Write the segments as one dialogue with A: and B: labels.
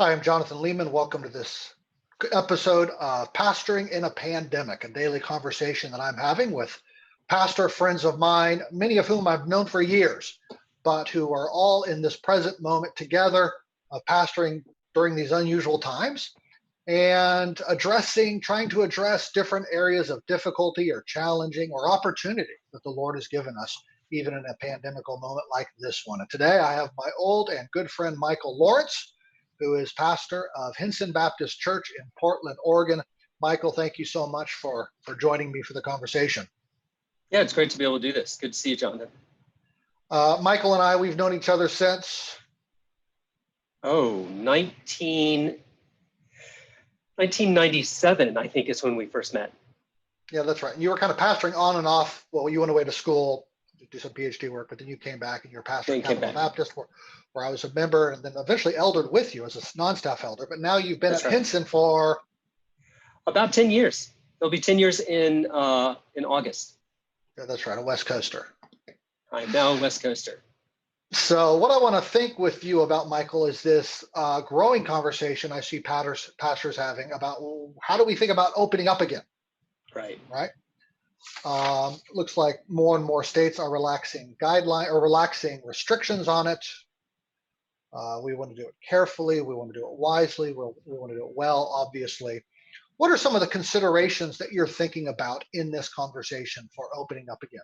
A: Hi, I'm Jonathan Leeman. Welcome to this episode of Pastoring in a Pandemic, a daily conversation that I'm having with pastor friends of mine, many of whom I've known for years, but who are all in this present moment together of pastoring during these unusual times and trying to address different areas of difficulty or challenging or opportunity that the Lord has given us, even in a pandemical moment like this one. And today I have my old and good friend, Michael Lawrence, who is pastor of Hinson Baptist Church in Portland, Oregon. Michael, thank you so much for joining me for the conversation.
B: Yeah, it's great to be able to do this. Good to see you, Jonathan.
A: Michael and I, we've known each other since
B: 1997, I think, is when we first met.
A: Yeah, that's right. And you were kind of pastoring on and off. Well, you went away to school to do some PhD work, but then you came back and you're pastor at Capital Baptist, where I was a member, and then eventually eldered with you as a non-staff elder. But now you've been at Hinson for
B: about 10 years. It'll be 10 years in August.
A: Yeah, that's right, a West Coaster.
B: I'm now a West Coaster.
A: So what I want to think with you about, Michael, is this growing conversation I see pastors having about how do we think about opening up again?
B: Right.
A: Looks like more and more states are relaxing restrictions on it. We want to do it carefully. We want to do it wisely. We want to do it well, obviously. What are some of the considerations that you're thinking about in this conversation for opening up again?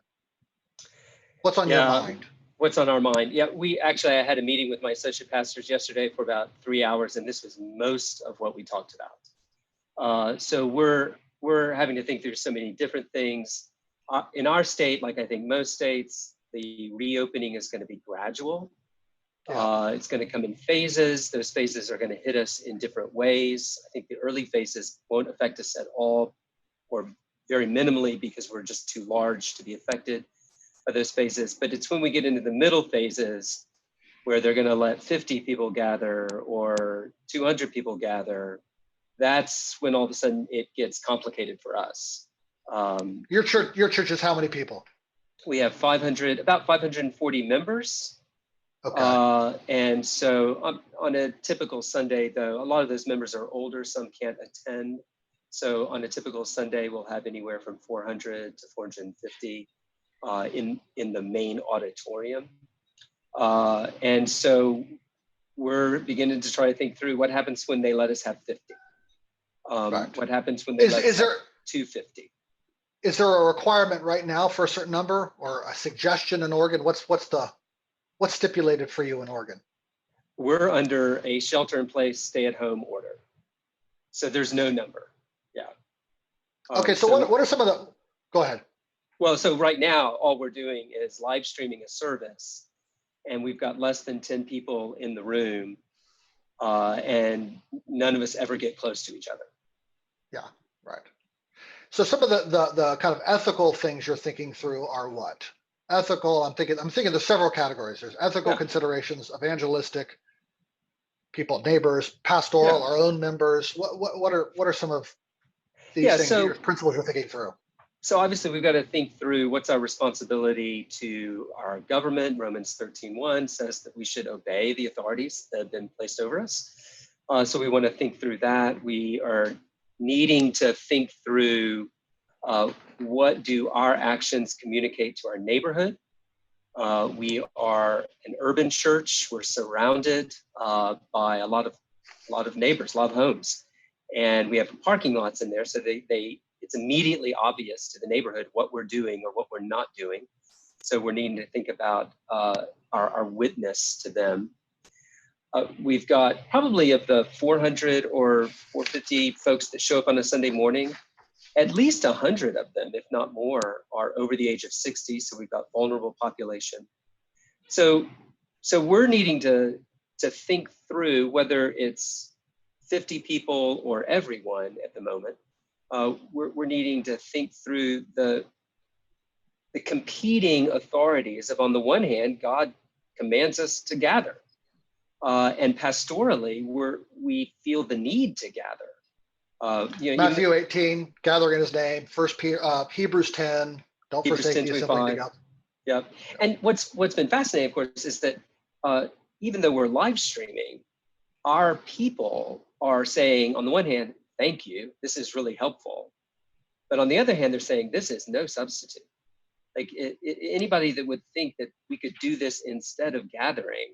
A: What's on your mind?
B: What's on our mind? Yeah, I had a meeting with my associate pastors yesterday for about 3 hours, and this was most of what we talked about. So we're having to think through so many different things. In our state, like I think most states, the reopening is going to be gradual. It's going to come in phases. Those phases are going to hit us in different ways. I think the early phases won't affect us at all, or very minimally, because we're just too large to be affected by those phases. But it's when we get into the middle phases where they're going to let 50 people gather or 200 people gather. That's when all of a sudden it gets complicated for us.
A: Your church is how many people?
B: We have about 540 members.
A: Okay.
B: And so on a typical Sunday, though, a lot of those members are older, some can't attend. So on a typical Sunday, we'll have anywhere from 400 to 450 in the main auditorium. And so we're beginning to try to think through what happens when they let us have 50. What happens when they let us have 250?
A: Is there a requirement right now for a certain number, or a suggestion in Oregon? What's stipulated for you in Oregon?
B: We're under a shelter-in-place, stay-at-home order, so there's no number. Yeah.
A: Okay. So what are some of the? Go ahead.
B: Well, so right now, all we're doing is live streaming a service, and we've got less than 10 people in the room, and none of us ever get close to each other.
A: Yeah. Right. So some of the kind of ethical things you're thinking through are what? Ethical, I'm thinking there's several categories. There's ethical considerations, evangelistic, people, neighbors, pastoral, our own members. What are some of these things, principles you're thinking through?
B: So obviously we've got to think through what's our responsibility to our government. Romans 13:1 says that we should obey the authorities that have been placed over us. So we want to think through that. We are needing to think through what do our actions communicate to our neighborhood. We are an urban church. We're surrounded by a lot of neighbors, a lot of homes, and we have parking lots in there. So it's immediately obvious to the neighborhood what we're doing or what we're not doing. So we're needing to think about our witness to them. We've got probably of the 400 or 450 folks that show up on a Sunday morning, at least 100 of them, if not more, are over the age of 60. So we've got vulnerable population. So we're needing to think through whether it's 50 people or everyone at the moment. We're needing to think through the competing authorities of, on the one hand, God commands us to gather. And pastorally, we feel the need to gather.
A: Matthew 18, gather in his name. Hebrews 10, don't forsake the assembling together.
B: Yeah, and what's been fascinating, of course, is that even though we're live streaming, our people are saying, on the one hand, thank you, this is really helpful. But on the other hand, they're saying this is no substitute. Like anybody that would think that we could do this instead of gathering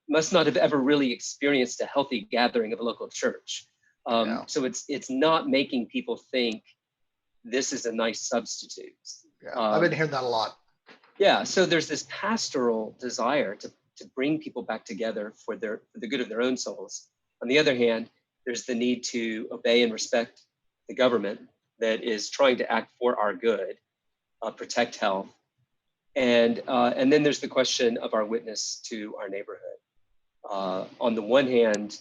B: must not have ever really experienced a healthy gathering of a local church. So it's not making people think this is a nice substitute.
A: Yeah, I've been hearing that a lot.
B: Yeah, so there's this pastoral desire to bring people back together for the good of their own souls. On the other hand, there's the need to obey and respect the government that is trying to act for our good, protect health, and then there's the question of our witness to our neighborhood. On the one hand,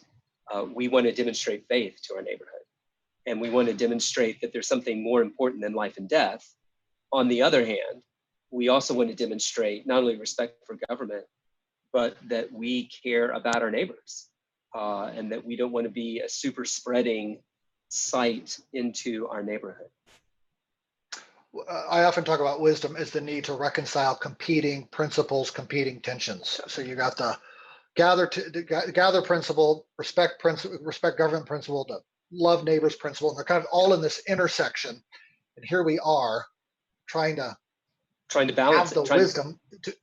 B: we want to demonstrate faith to our neighborhood, and we want to demonstrate that there's something more important than life and death. On the other hand, we also want to demonstrate not only respect for government, but that we care about our neighbors, and that we don't want to be a super spreading site into our neighborhood.
A: I often talk about wisdom as the need to reconcile competing principles, competing tensions. So you got the gather principle, respect government principle, the love neighbors principle, and they're kind of all in this intersection. And here we are trying to
B: balance
A: have the wisdom to.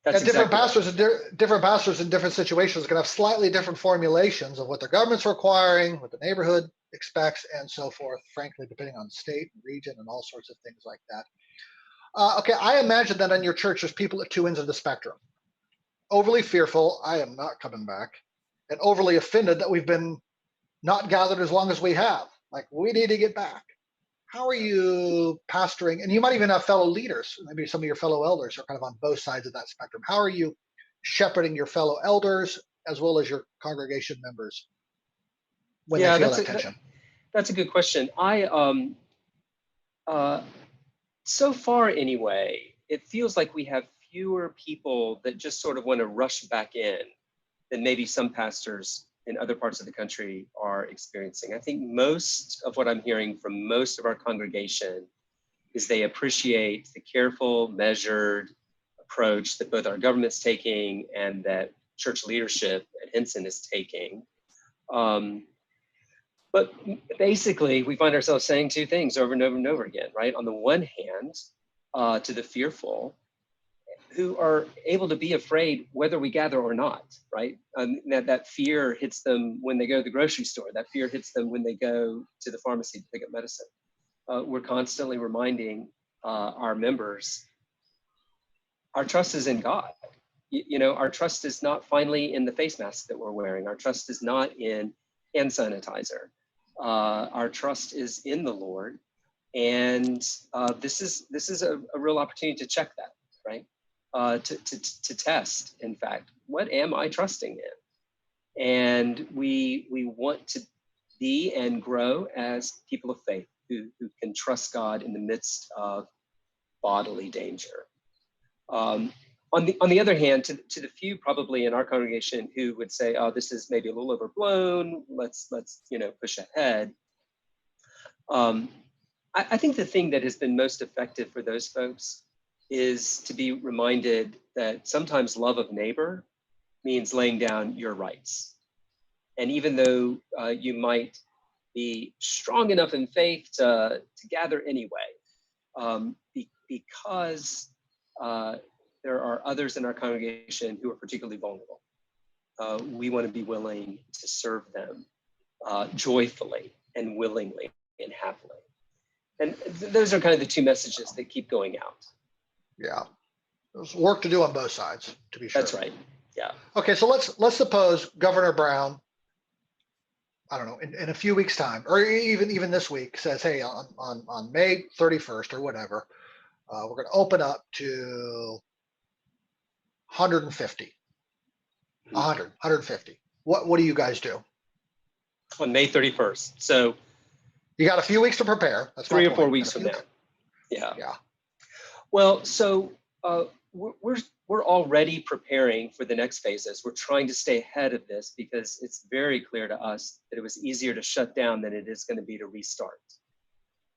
B: That's
A: and different
B: exactly
A: pastors, right. Different pastors in different situations can have slightly different formulations of what the government's requiring, what the neighborhood expects, and so forth. Frankly, depending on state and region and all sorts of things like that. Okay, I imagine that in your church there's people at two ends of the spectrum: overly fearful, I am not coming back, and overly offended that we've been not gathered as long as we have. Like, we need to get back. How are you pastoring? And you might even have fellow leaders. Maybe some of your fellow elders are kind of on both sides of that spectrum. How are you shepherding your fellow elders as well as your congregation members when they feel that tension?
B: That's a good question. So far anyway, it feels like we have fewer people that just sort of want to rush back in than maybe some pastors in other parts of the country are experiencing. I think most of what I'm hearing from most of our congregation is they appreciate the careful, measured approach that both our government's taking and that church leadership at Hinson is taking. But basically, we find ourselves saying two things over and over and over again, right? On the one hand, to the fearful, who are able to be afraid whether we gather or not, right? That fear hits them when they go to the grocery store. That fear hits them when they go to the pharmacy to pick up medicine. We're constantly reminding our members, our trust is in God. Our trust is not finally in the face mask that we're wearing. Our trust is not in hand sanitizer. Our trust is in the Lord. And this is a real opportunity to check that, right? To test, in fact, what am I trusting in? And we want to be and grow as people of faith who can trust God in the midst of bodily danger. On the other hand, to the few probably in our congregation who would say, "Oh, this is maybe a little overblown. Let's push ahead." I think the thing that has been most effective for those folks is to be reminded that sometimes love of neighbor means laying down your rights. And even though you might be strong enough in faith to gather anyway, because there are others in our congregation who are particularly vulnerable, we want to be willing to serve them joyfully and willingly and happily. And those are kind of the two messages that keep going out.
A: Yeah, there's work to do on both sides, to be sure.
B: That's right. Yeah.
A: Okay, so let's suppose Governor Brown, I don't know, in a few weeks' time, or even this week, says, "Hey, on May 31st or whatever, we're going to open up to 150, 150." What do you guys do
B: on May 31st? So
A: you got a few weeks to prepare. That's
B: 3 or 4 weeks from now. Yeah. Well, so we're already preparing for the next phases. We're trying to stay ahead of this because it's very clear to us that it was easier to shut down than it is going to be to restart.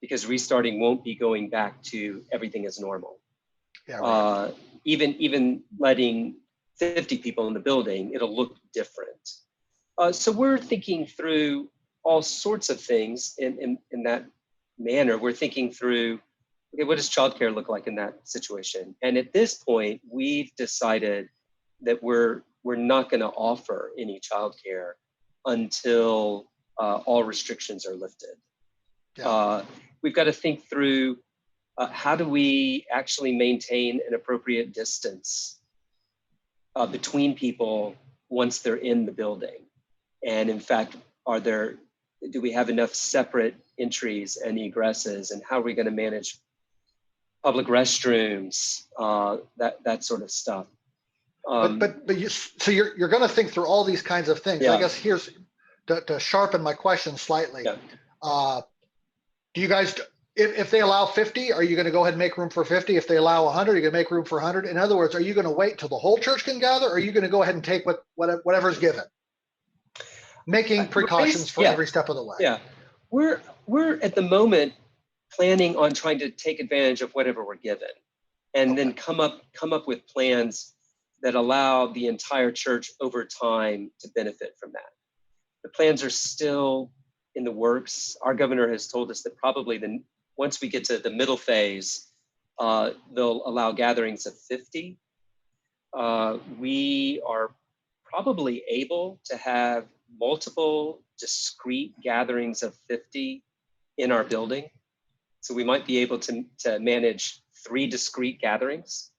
B: Because restarting won't be going back to everything as normal. Yeah, right. Even letting 50 people in the building, it'll look different. So we're thinking through all sorts of things in that manner. We're thinking through, okay, what does childcare look like in that situation? And at this point, we've decided that we're not going to offer any childcare until all restrictions are lifted.
A: Yeah.
B: We've got to think through how do we actually maintain an appropriate distance between people once they're in the building? And in fact, do we have enough separate entries and egresses, and how are we going to manage public restrooms, that sort of stuff?
A: So you're going to think through all these kinds of things.
B: Yeah.
A: I guess here's to sharpen my question slightly.
B: Yeah.
A: Do you guys, if they allow 50, are you going to go ahead and make room for 50? If they allow 100, you're going to make room for 100. In other words, are you going to wait till the whole church can gather, or are you going to go ahead and take whatever's given, making precautions for every step of the way?
B: Yeah, we're at the moment planning on trying to take advantage of whatever we're given, and then come up with plans that allow the entire church over time to benefit from that. The plans are still in the works. Our governor has told us that probably once we get to the middle phase, they'll allow gatherings of 50. We are probably able to have multiple discrete gatherings of 50 in our building. So we might be able to manage 3 discrete gatherings,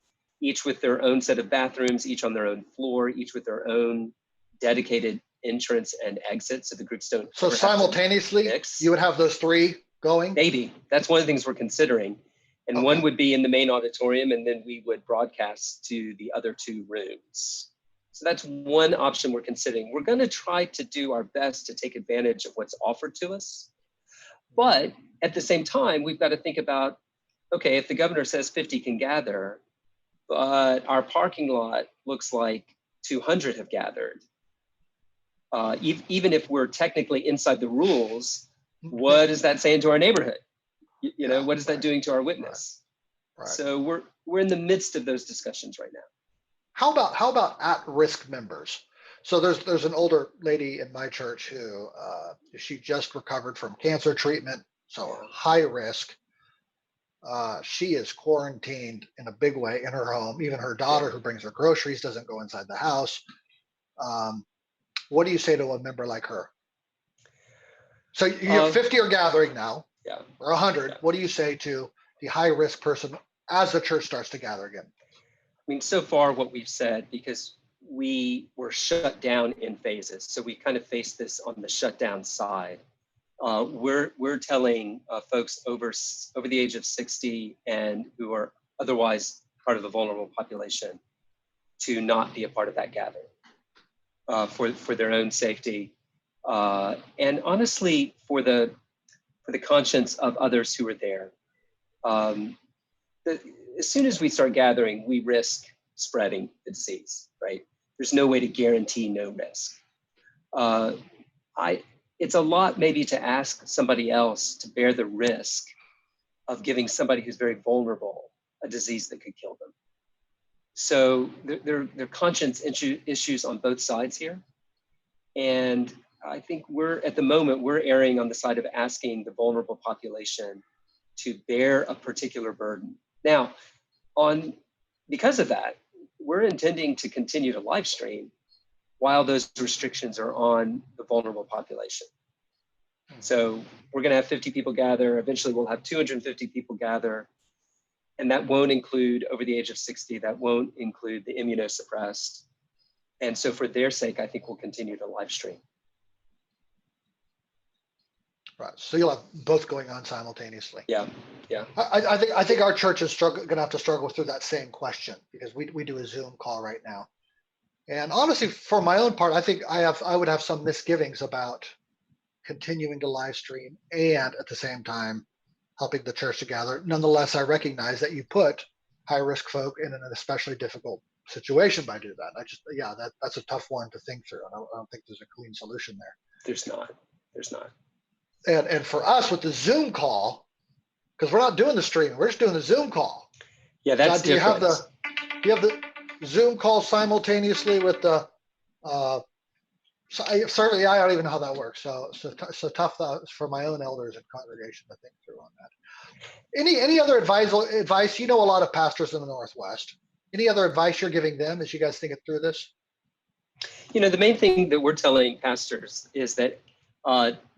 B: each with their own set of bathrooms, each on their own floor, each with their own dedicated entrance and exit, so the groups don't.
A: So simultaneously, you would have those 3 going?
B: Maybe. That's one of the things we're considering. And one would be in the main auditorium, and then we would broadcast to the other 2 rooms. So that's one option we're considering. We're going to try to do our best to take advantage of what's offered to us. But at the same time, we've got to think about, okay, if the governor says 50 can gather, but our parking lot looks like 200 have gathered, even if we're technically inside the rules, what is that saying to our neighborhood? You know, what is that doing to our witness? Right. So we're in the midst of those discussions right now.
A: How about at-risk members? So there's an older lady in my church who she just recovered from cancer treatment, so high risk. She is quarantined in a big way in her home. Even her daughter, who brings her groceries, doesn't go inside the house. What do you say to a member like her? So you have 50 are gathering now, or 100. What do you say to the high risk person as the church starts to gather again?
B: I mean, so far what we've said, because we were shut down in phases, so we kind of faced this on the shutdown side. We're telling folks over the age of 60 and who are otherwise part of the vulnerable population to not be a part of that gathering for their own safety, and honestly for the conscience of others who are there. As soon as we start gathering, we risk spreading the disease, right? There's no way to guarantee no risk. It's a lot maybe to ask somebody else to bear the risk of giving somebody who's very vulnerable a disease that could kill them. So there are conscience issues on both sides here. And I think at the moment, we're erring on the side of asking the vulnerable population to bear a particular burden. Now, because of that, we're intending to continue to live stream while those restrictions are on the vulnerable population. So we're going to have 50 people gather. Eventually, we'll have 250 people gather. And that won't include over the age of 60. That won't include the immunosuppressed. And so for their sake, I think we'll continue to live stream.
A: Right. So you'll have both going on simultaneously.
B: Yeah.
A: I think our church is going to have to struggle through that same question, because we do a Zoom call right now. And honestly, for my own part, I think I would have some misgivings about continuing to live stream and at the same time helping the church to gather. Nonetheless, I recognize that you put high risk folk in an especially difficult situation by doing that. That's a tough one to think through. I don't think there's a clean solution there. There's not. And for us with the Zoom call, because we're not doing the stream, we're just doing the Zoom call.
B: Yeah, that's
A: do you have the Zoom calls simultaneously with the, certainly I don't even know how that works. So tough for my own elders and congregation to think through on that. Any other advice? You know a lot of pastors in the Northwest. Any other advice you're giving them as you guys think it through this?
B: The main thing that we're telling pastors is that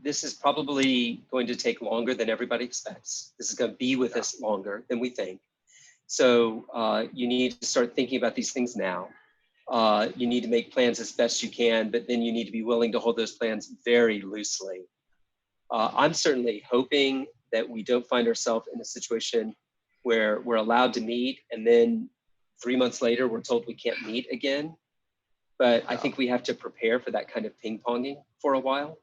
B: this is probably going to take longer than everybody expects. This is going to be with us longer than we think. So you need to start thinking about these things now. You need to make plans as best you can, but then you need to be willing to hold those plans very loosely. I'm certainly hoping that we don't find ourselves in a situation where we're allowed to meet and then 3 months later we're told we can't meet again. But I think we have to prepare for that kind of ping-ponging for a while.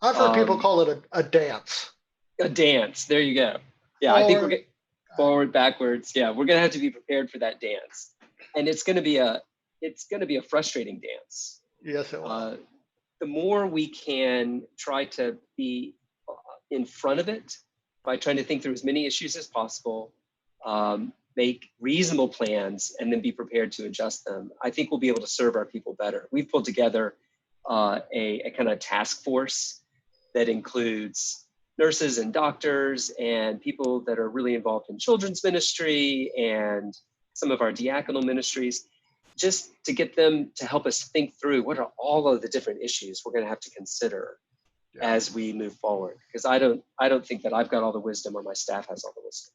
A: I've heard people call it a dance.
B: A dance, there you go. Yeah, I think we're getting forward, backwards. Yeah, we're gonna have to be prepared for that dance. And it's gonna be a frustrating dance.
A: Yes, it will.
B: The more we can try to be in front of it by trying to think through as many issues as possible, make reasonable plans, and then be prepared to adjust them, I think we'll be able to serve our people better. We've pulled together a kind of task force that includes nurses and doctors and people that are really involved in children's ministry and some of our diaconal ministries, just to get them to help us think through what are all of the different issues we're going to have to consider as we move forward. Because I don't think that I've got all the wisdom or my staff has all the wisdom.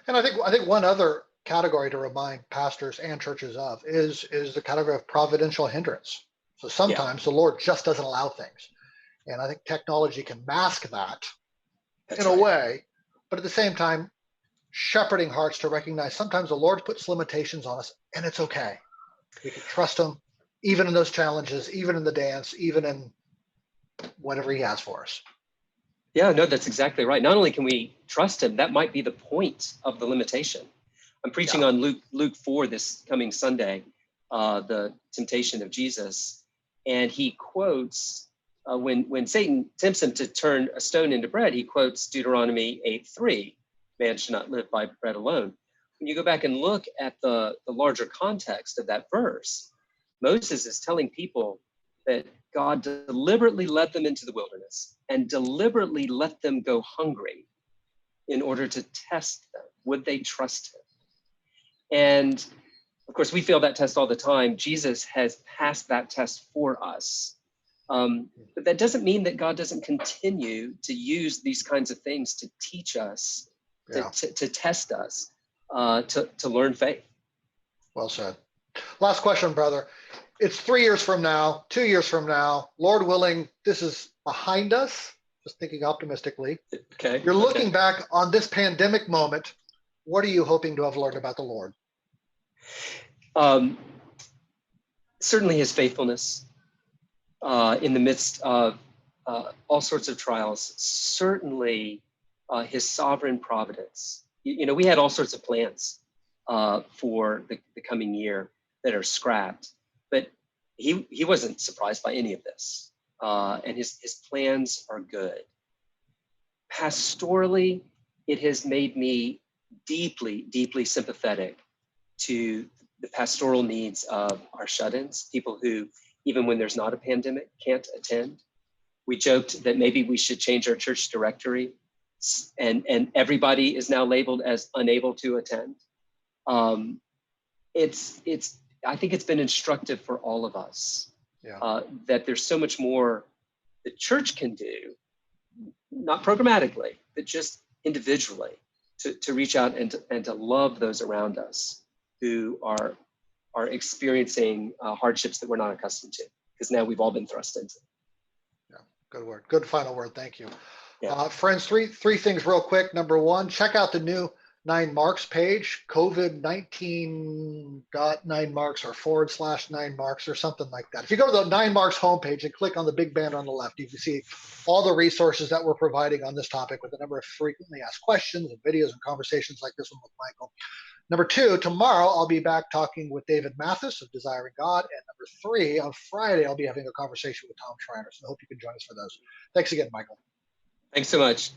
A: And I think one other category to remind pastors and churches of is the category of providential hindrance. So sometimes the Lord just doesn't allow things. And I think technology can mask that in a way, but at the same time, shepherding hearts to recognize sometimes the Lord puts limitations on us and it's okay. We can trust him, even in those challenges, even in the dance, even in whatever he has for us.
B: Yeah, no, that's exactly right. Not only can we trust him, that might be the point of the limitation. I'm preaching on Luke 4 this coming Sunday, the temptation of Jesus. And he quotes, when Satan tempts him to turn a stone into bread, he quotes Deuteronomy 8:3, man should not live by bread alone. When you go back and look at the larger context of that verse, Moses is telling people that God deliberately led them into the wilderness and deliberately let them go hungry in order to test them. Would they trust him? And of course, we fail that test all the time. Jesus has passed that test for us. But that doesn't mean that God doesn't continue to use these kinds of things to teach us, to test us, to learn faith.
A: Well said. Last question, brother. It's 3 years from now, 2 years from now, Lord willing, this is behind us, just thinking optimistically.
B: Okay.
A: You're looking back on this pandemic moment. What are you hoping to have learned about the Lord?
B: Certainly his faithfulness in the midst of all sorts of trials. Certainly his sovereign providence. We had all sorts of plans for the coming year that are scrapped. But he wasn't surprised by any of this. And his plans are good. Pastorally, it has made me deeply, deeply sympathetic to the pastoral needs of our shut-ins, people who, even when there's not a pandemic, can't attend. We joked that maybe we should change our church directory, and everybody is now labeled as unable to attend. I think it's been instructive for all of us that there's so much more the church can do, not programmatically, but just individually, to reach out and to love those around us who are experiencing hardships that we're not accustomed to, because now we've all been thrust into.
A: Yeah, good word. Good final word. Thank you.
B: Yeah.
A: Friends, three things real quick. Number one, check out the new 9 Marks page, COVID-19.9marks or / 9 marks or something like that. If you go to the 9 Marks homepage and click on the big banner on the left, you can see all the resources that we're providing on this topic with a number of frequently asked questions and videos and conversations like this one with Michael. Number 2, tomorrow I'll be back talking with David Mathis of Desiring God. And number 3, on Friday, I'll be having a conversation with Tom Schreiner. So I hope you can join us for those. Thanks again, Michael.
B: Thanks so much.